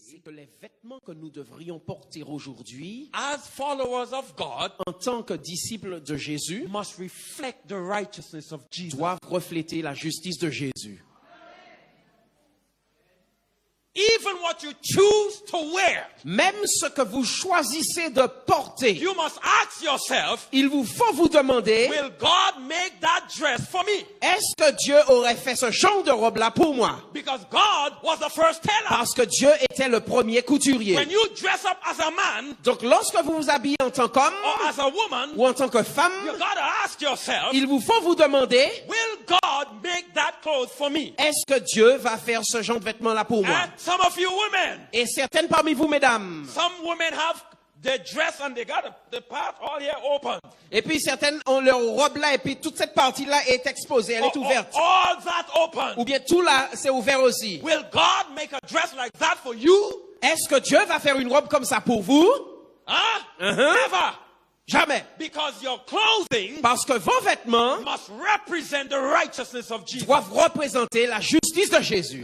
c'est que les vêtements que nous devrions porter aujourd'hui, as followers of God, en tant que disciples de Jésus, must reflect the righteousness of Jesus. doivent refléter la justice de Jésus. Even what you choose to wear, Même ce que vous choisissez de porter, you must ask yourself, il vous faut vous demander, will God make that dress for me? est-ce que Dieu aurait fait ce genre de robe-là pour moi? Because God was the first tailor. Parce que Dieu était le premier couturier. When you dress up as a man Donc lorsque vous vous habillez en tant qu'homme or as a woman, ou en tant que femme, you gotta ask yourself, il vous faut vous demander, will God make that clothes for me? est-ce que Dieu va faire ce genre de vêtements-là pour moi? And some of you women, Et certaines parmi vous, mesdames, some women have their dress and they got the part all here open. et puis certaines ont leur robe là et puis toute cette partie-là est exposée, elle est ouverte. All that open. Ou bien tout là, c'est ouvert aussi. Will God make a dress like that for you? Est-ce que Dieu va faire une robe comme ça pour vous? Huh? Uh-huh. Never. Jamais. Because your clothing Parce que vos vêtements must represent the righteousness of Jesus. doivent représenter la justice de Jésus.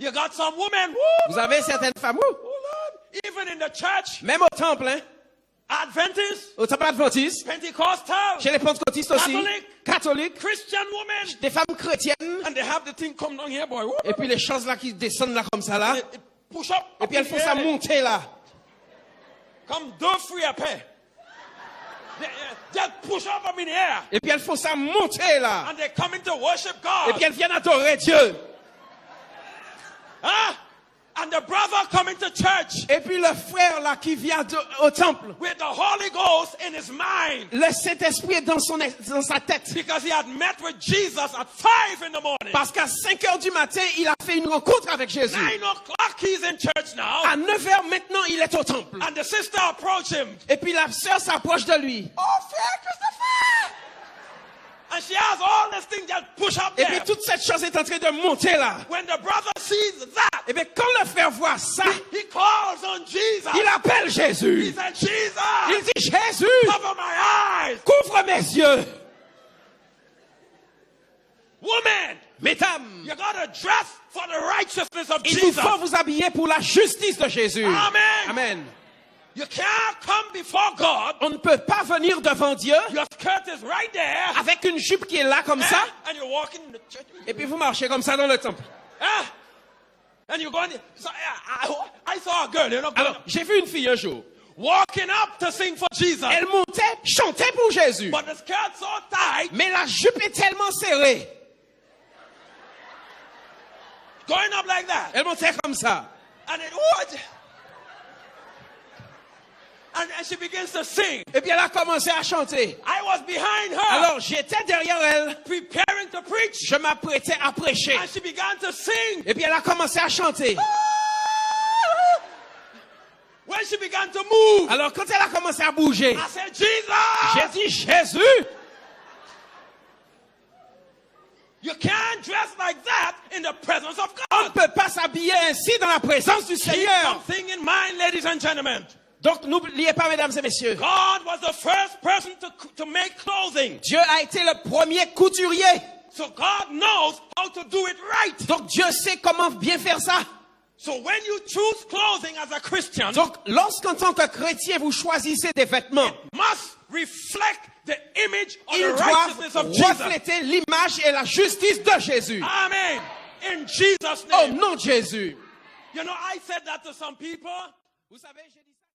You got some women. Vous avez certaines femmes, Oh Lord. Even in the church, même au temple, hein, Adventist, au temple adventiste, Pentecostal, chez les pentecôtistes aussi, catholiques, Christian women, des femmes chrétiennes, and they have the thing come down here, boy. et puis les choses là qui descendent là comme ça là, It push up. et puis elles font ça monter là. Comme deux fruits à paix. Just push up them in the air. Et puis elles font ça monter là. And they come in to worship Et God. puis elles viennent adorer Dieu. And the brother come into church Et puis le frère là qui vient au temple, with the Holy Ghost in his mind. le Saint-Esprit est dans sa tête. Because he had met with Jesus at 5 in the morning. Parce qu'à 5 heures du matin, il a fait une rencontre avec Jésus. 9 o'clock he's in church now. À 9 heures maintenant, il est au temple. And the sister approached him. Et puis la sœur s'approche de lui. Oh, frère Christopher! And she has all this thing that push up Et there. puis toute cette chose est en train de monter là. When the brother sees that, Et bien quand le frère voit ça, he calls on Jesus. il appelle He Jésus. said, Jesus, Il dit, Jésus, cover my eyes. couvre mes yeux. Woman, Mesdames, you got to dress for the righteousness of il vous Jesus. faut vous habiller pour la justice de Jésus. Amen. Amen. You can't come before God. On ne peut pas venir devant Dieu Your skirt is right there. avec une jupe qui est là comme ça. And you're walking in the church. Et puis vous marchez comme ça dans le temple. And you're going. So, I saw a girl, Alors, j'ai vu une fille un jour. walking up to sing for Jesus. Elle montait, chantait pour Jésus. But the skirt so tight, Mais la jupe est tellement serrée. going up like that. Elle montait comme ça. And it what? And she begins to sing. Et puis elle a commencé à chanter. I was behind her, Alors j'étais derrière elle. preparing to preach. Je m'apprêtais à prêcher. And she began to sing. Et puis elle a commencé à chanter. When she began to move, Alors quand elle a commencé à bouger, I said, Jesus! j'ai dit Jésus. You can't dress like that in the presence of On ne God. peut pas s'habiller ainsi dans la présence du Keep Seigneur. something in mind, ladies and gentlemen. Donc n'oubliez pas, mesdames et messieurs, God was the first person to make clothing. Dieu a été le premier couturier. So God knows how to do it right. Donc Dieu sait comment bien faire ça. So when you choose clothing as a Christian, Donc lorsqu'en tant que chrétien vous choisissez des vêtements, must reflect the image of ils the righteousness doivent of Jesus. refléter l'image et la justice de Jésus. Amen. In Jesus' Au name. nom de Jésus. You know, I said that to some people. Vous savez, j'ai dit ça.